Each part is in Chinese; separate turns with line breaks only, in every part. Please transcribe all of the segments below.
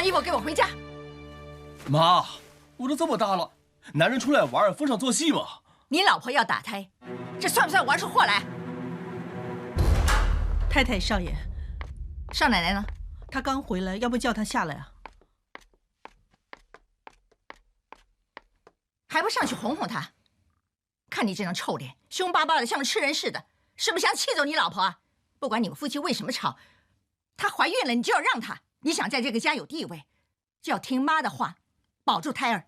穿衣服给我回家。
妈，我都这么大了，男人出来玩，逢场作戏嘛。
你老婆要打胎，这算不算玩出祸来？
太太少爷，
少奶奶呢？
她刚回来，要不叫她下来啊？
还不上去哄哄她？看你这张臭脸，凶巴巴的，像个吃人似的，是不是想气走你老婆啊？不管你们夫妻为什么吵，她怀孕了，你就要让她。你想在这个家有地位，就要听妈的话，保住胎儿。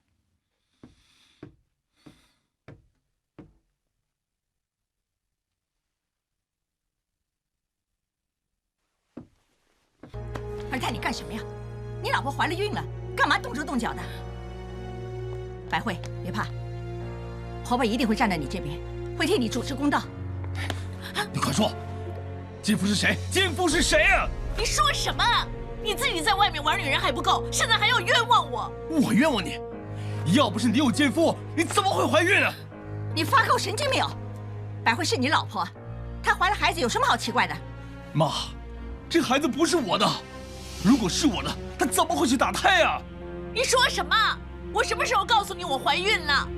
二太，你干什么呀？你老婆怀了孕了，干嘛动手动脚的？白慧，别怕，婆婆一定会站在你这边，会替你主持公道。
你快说，奸夫是谁？奸夫是谁啊？
你说什么？你自己在外面玩女人还不够，现在还要冤枉我？
我冤枉你？要不是你有奸夫，你怎么会怀孕啊？
你发够神经没有？白慧是你老婆，她怀了孩子有什么好奇怪的？
妈，这孩子不是我的。如果是我的，她怎么会去打胎啊？
你说什么？我什么时候告诉你我怀孕了？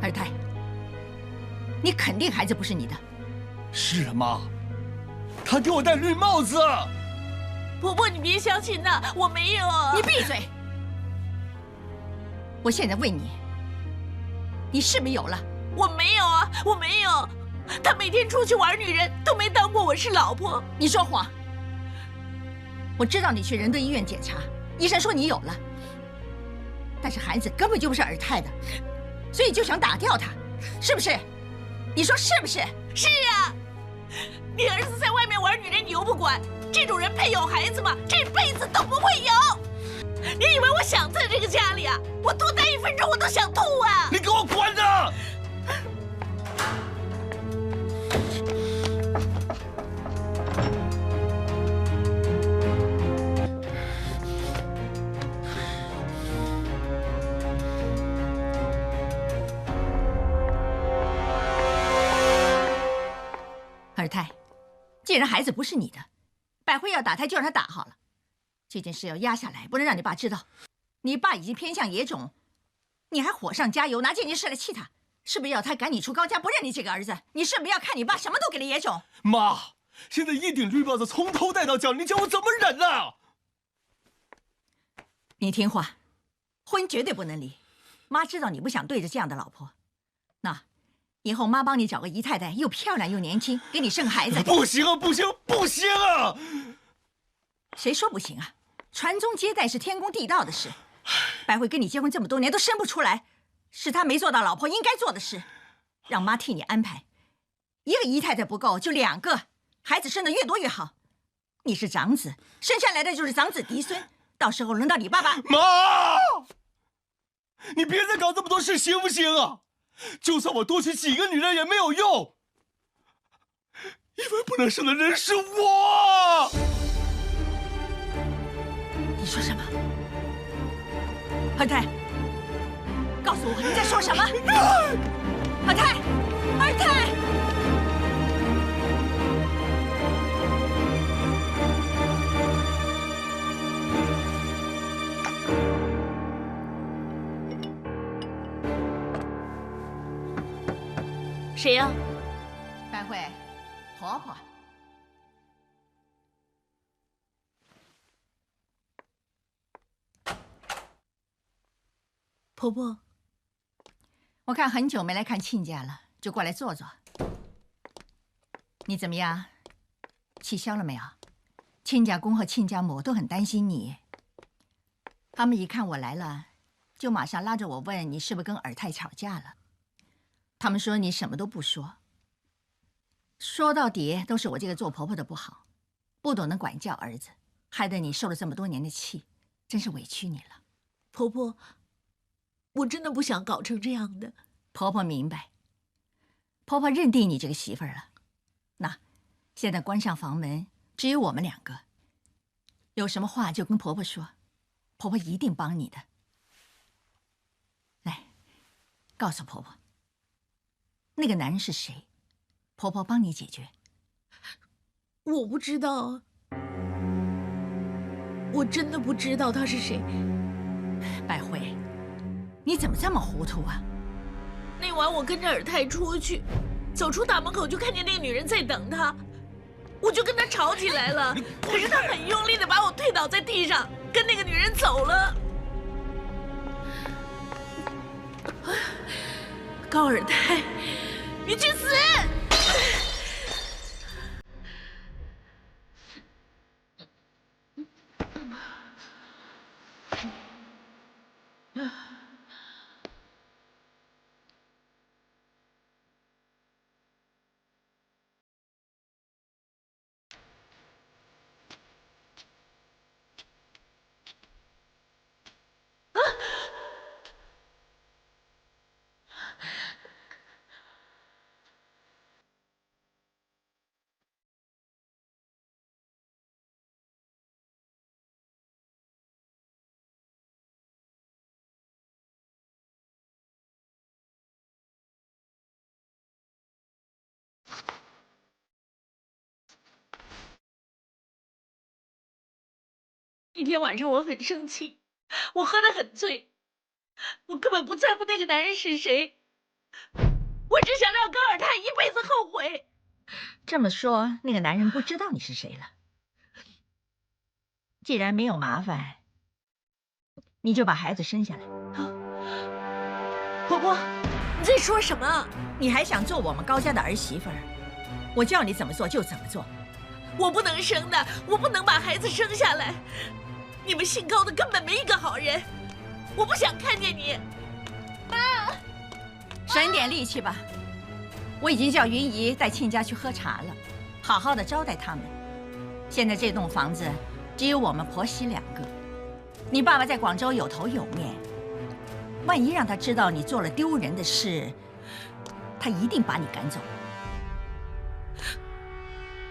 二太，你肯定孩子不是你的。
是啊，妈，她给我戴绿帽子。
婆婆，你别相信呐，我没有。
你闭嘴！我现在问你，你是不是有了？
我没有啊，我没有。他每天出去玩女人，都没当过我是老婆。
你说谎！我知道你去仁德医院检查，医生说你有了，但是孩子根本就不是尔泰的，所以就想打掉他，是不是？你说是不是？
是啊，你儿子在外面玩女人，你又不管，这种人配有孩子吗？这辈子都不会有。你以为我想在这个家里啊？我多待1分钟我都想吐啊！
你给我滚着！
二太，既然孩子不是你的，百惠要打胎就让他打好了。这件事要压下来，不能让你爸知道。你爸已经偏向野种，你还火上加油，拿这件事来气他，是不是要他赶你出高家，不认你这个儿子？你是不是要看你爸什么都给了野种？
妈，现在一顶绿帽子从头戴到脚，你叫我怎么忍呢？
你听话，婚绝对不能离。妈知道你不想对着这样的老婆，那以后妈帮你找个姨太太，又漂亮又年轻，给你生个孩子。
不行啊，不行，不行啊！
谁说不行啊？传宗接代是天公地道的事。白慧跟你结婚这么多年都生不出来，是她没做到老婆应该做的事，让妈替你安排。一个姨太太不够，就2个，孩子生得越多越好。你是长子，生下来的就是长子嫡孙，到时候轮到你爸爸。
妈，你别再搞这么多事，行不行啊？就算我多娶几个女人也没有用，因为不能生的人是我。
你说什么？二太，告诉我你在说什么？二太，二太！
谁呀？
白慧，婆婆。
婆婆，
我看很久没来看亲家了，就过来坐坐。你怎么样？气消了没有？亲家公和亲家母都很担心你。他们一看我来了，就马上拉着我问你是不是跟尔泰吵架了。他们说你什么都不说，说到底都是我这个做婆婆的不好，不懂得管教儿子，害得你受了这么多年的气，真是委屈你了。
婆婆，我真的不想搞成这样的。
婆婆明白，婆婆认定你这个媳妇儿了。那现在关上房门，只有我们2个，有什么话就跟婆婆说，婆婆一定帮你的。来，告诉婆婆，那个男人是谁？婆婆帮你解决。
我不知道，我真的不知道他是谁。
百惠，你怎么这么糊涂啊？
那晚我跟着尔泰出去，走出大门口就看见那个女人在等他，我就跟她吵起来了。可是他很用力的把我推倒在地上，跟那个女人走了。高尔泰，你去死！那天晚上我很生气，我喝得很醉，我根本不在乎那个男人是谁，我只想让高尔泰一辈子后悔。
这么说，那个男人不知道你是谁了。既然没有麻烦，你就把孩子生下来。
婆婆，你在说什么？
你还想做我们高家的儿媳妇儿？我叫你怎么做就怎么做。
我不能生的，我不能把孩子生下来。你们姓高的根本没一个好人，我不想看见你。
省点力气吧。我已经叫云姨带亲家去喝茶了，好好的招待他们。现在这栋房子只有我们婆媳2个，你爸爸在广州有头有面，万一让他知道你做了丢人的事，他一定把你赶走。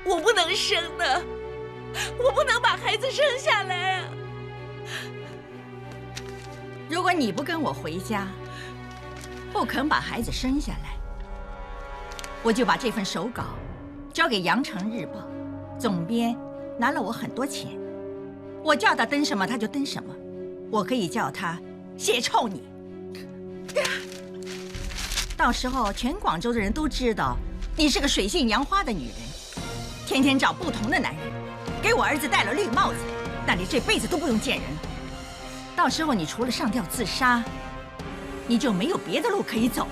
我不能生的，我不能把孩子生下来啊！
如果你不跟我回家，不肯把孩子生下来，我就把这份手稿交给《羊城日报》，总编拿了我很多钱，我叫他登什么他就登什么，我可以叫他写臭你。到时候全广州的人都知道你是个水性杨花的女人，天天找不同的男人，给我儿子戴了绿帽子，那你这辈子都不用见人了。到时候你除了上吊自杀，你就没有别的路可以走。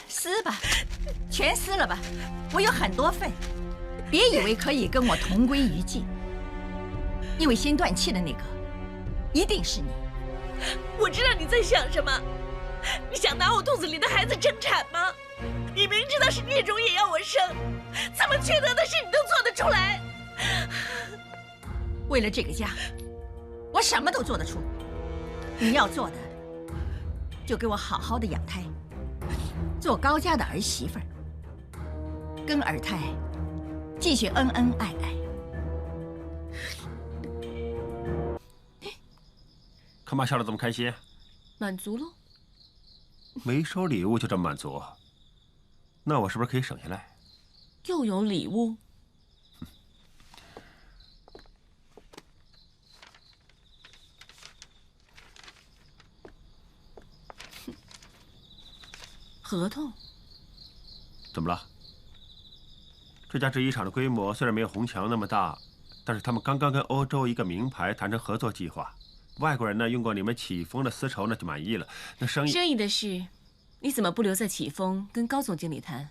撕吧，全撕了吧，我有很多份，别以为可以跟我同归于尽，因为先断气的那个一定是你。
我知道你在想什么，你想拿我肚子里的孩子争产吗？你明知道是孽种也要我生，这么缺德的事你都做得出来？
为了这个家，我什么都做得出。你要做的，就给我好好的养胎，做高家的儿媳妇儿，跟尔泰继续恩恩爱爱。
干嘛笑得这么开心？
满足喽。
没收礼物就这么满足？那我是不是可以省下来？
又有礼物？合同？
怎么了？这家制衣厂的规模虽然没有红墙那么大，但是他们刚刚跟欧洲一个名牌谈成合作计划。外国人呢用过你们启丰的丝绸呢就满意了。那生意
的事，你怎么不留在启丰跟高总经理谈？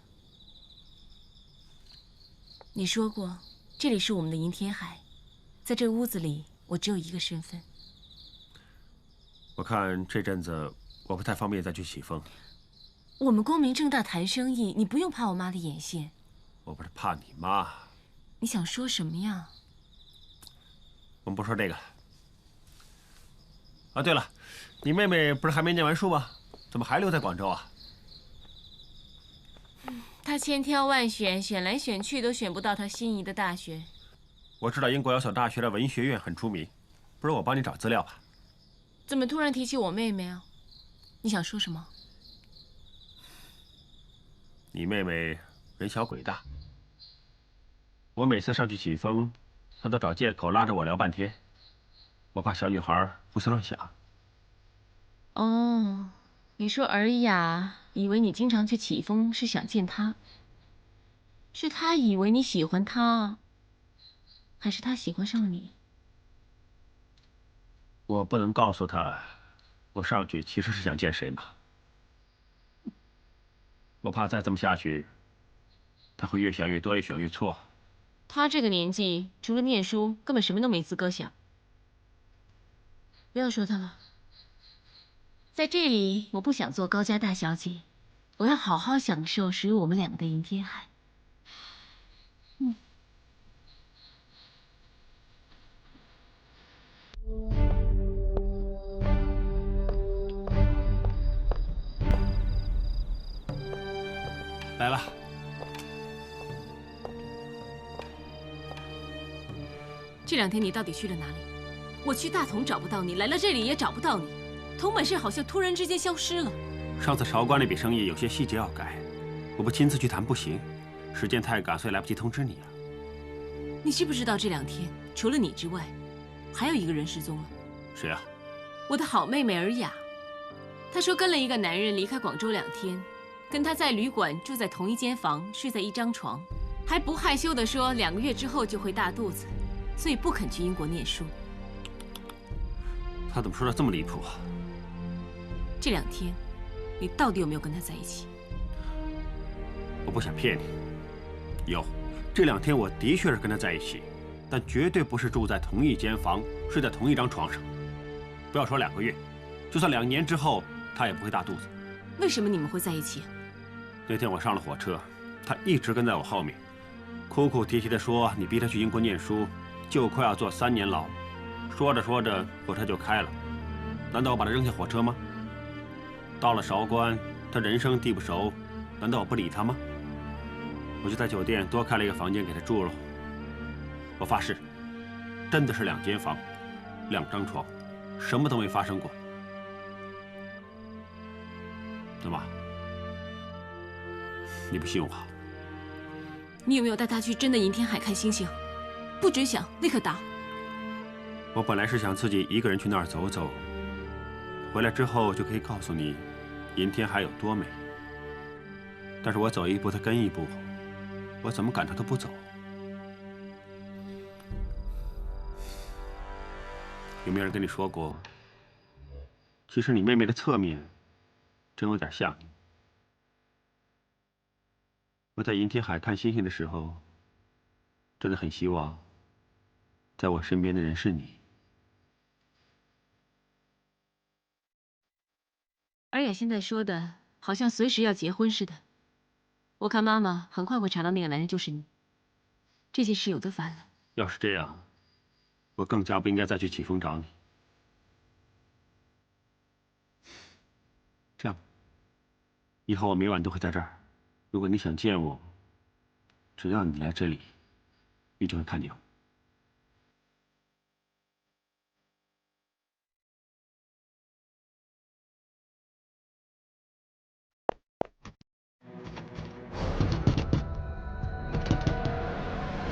你说过这里是我们的银天海，在这屋子里我只有一个身份。
我看这阵子我不太方便再去启丰。
我们光明正大谈生意，你不用怕我妈的眼线。
我不是怕你妈。
你想说什么呀？
我们不说这个了。啊，对了，你妹妹不是还没念完书吗？怎么还留在广州啊？
她千挑万选，选来选去都选不到她心仪的大学。
我知道英国有所大学的文学院很出名，不如我帮你找资料吧。
怎么突然提起我妹妹啊？你想说什么？
你妹妹人小鬼大，我每次上去起风，她都找借口拉着我聊半天，我怕小女孩胡思乱想。
哦，你说尔雅以为你经常去起风是想见她，是她以为你喜欢她，还是她喜欢上了你？
我不能告诉她，我上去其实是想见谁嘛。我怕再这么下去，她会越想越多，越想越错。
她这个年纪，除了念书，根本什么都没资格想。不要说她了，在这里，我不想做高家大小姐，我要好好享受属于我们两个的银天海。
来了。
这2天你到底去了哪里？我去大同找不到你，来了这里也找不到你。桐本氏好像突然之间消失了。
上次韶关那笔生意有些细节要改，我不亲自去谈不行，时间太赶，所以来不及通知你啊。
你知不知道这2天除了你之外，还有一个人失踪了？
谁啊？
我的好妹妹尔雅。她说跟了一个男人离开广州2天，跟他在旅馆住在同一间房，睡在一张床，还不害羞地说2个月之后就会大肚子，所以不肯去英国念书。
他怎么说的这么离谱啊？
这2天，你到底有没有跟他在一起？
我不想骗你，有，这2天我的确是跟他在一起，但绝对不是住在同一间房，睡在同一张床上。不要说2个月，就算2年之后，他也不会大肚子。
为什么你们会在一起？
那天我上了火车，他一直跟在我后面，哭哭啼啼地说：“你逼他去英国念书，就快要坐3年牢。”说着说着，火车就开了。难道我把他扔下火车吗？到了韶关，他人生地不熟，难道我不理他吗？我就在酒店多开了一个房间给他住了。我发誓，真的是2间房，2张床，什么都没发生过。怎么？你不信我？
你有没有带他去真的银天海看星星？不准想，立刻答！
我本来是想自己一个人去那儿走走，回来之后就可以告诉你，银天海有多美。但是我走一步，他跟一步，我怎么赶他都不走。有没有人跟你说过，其实你妹妹的侧面真有点像你？我在银天海看星星的时候，真的很希望，在我身边的人是你。
尔雅现在说的，好像随时要结婚似的。我看妈妈很快会查到那个男人就是你，这件事有得烦了。
要是这样，我更加不应该再去启丰找你。这样，以后我每晚都会在这儿。如果你想见我，只要你来这里，你就会看见我。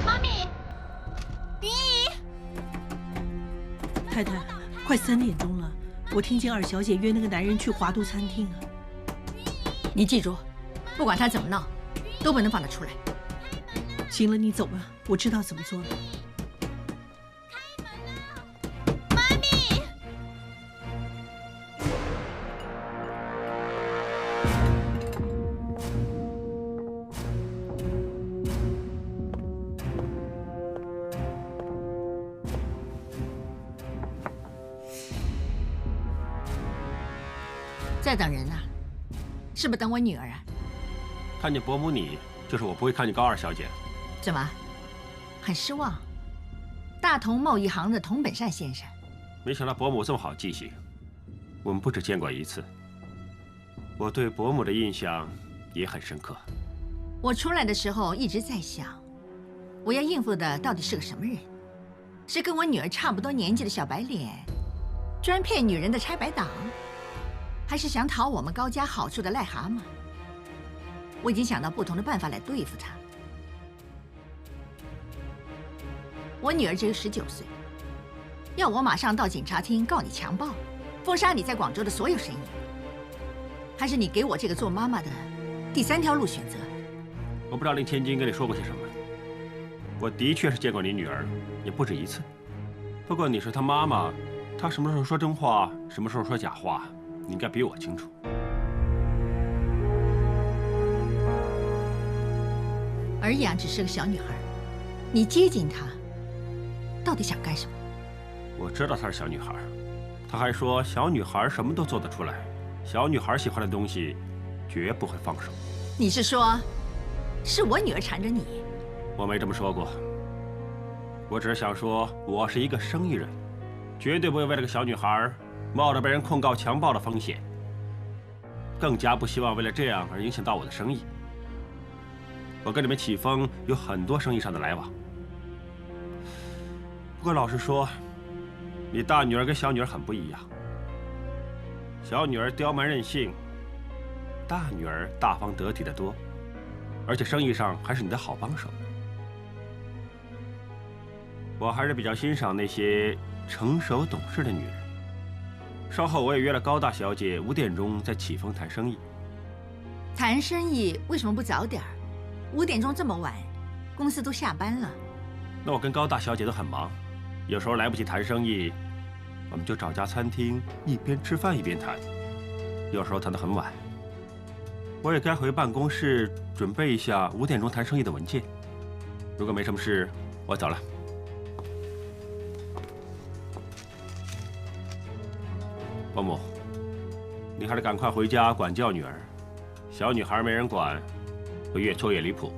妈咪，你
太太，快3点钟了，我听见2小姐约那个男人去华都餐厅了。
你记住，不管他怎么闹，都不能放他出来。
行了，你走吧，我知道怎么做了。
妈咪，
在等人呢、是不是等我女儿啊？
看见伯母你，就是我不会看见高2小姐。
怎么，很失望？大同贸易行的桐本善先生，
没想到伯母这么好记性，我们不只见过1次。我对伯母的印象也很深刻。
我出来的时候一直在想，我要应付的到底是个什么人？是跟我女儿差不多年纪的小白脸，专骗女人的拆白党，还是想讨我们高家好处的癞蛤蟆？我已经想到不同的办法来对付他。我女儿只有19岁，要我马上到警察厅告你强暴，封杀你在广州的所有生意，还是你给我这个做妈妈的第3条路选择？
我不知道令千金跟你说过些什么。我的确是见过你女儿，也不止一次。不过你是她妈妈，她什么时候说真话，什么时候说假话，你应该比我清楚。
尔雅只是个小女孩，你接近她，到底想干什么？
我知道她是小女孩，她还说小女孩什么都做得出来，小女孩喜欢的东西，绝不会放手。
你是说，是我女儿缠着你？
我没这么说过，我只是想说，我是一个生意人，绝对不会为了个小女孩冒着被人控告强暴的风险，更加不希望为了这样而影响到我的生意。我跟你们启丰有很多生意上的来往，不过老实说，你大女儿跟小女儿很不一样，小女儿刁蛮任性，大女儿大方得体得多，而且生意上还是你的好帮手。我还是比较欣赏那些成熟懂事的女人。稍后我也约了高大小姐5点钟在启丰谈生意。
谈生意为什么不早点儿？5点钟这么晚，公司都下班了。
那我跟高大小姐都很忙，有时候来不及谈生意，我们就找家餐厅一边吃饭一边谈，有时候谈得很晚。我也该回办公室准备一下5点钟谈生意的文件。如果没什么事，我走了。伯母，你还是赶快回家管教女儿，小女孩没人管，会越挫越离谱。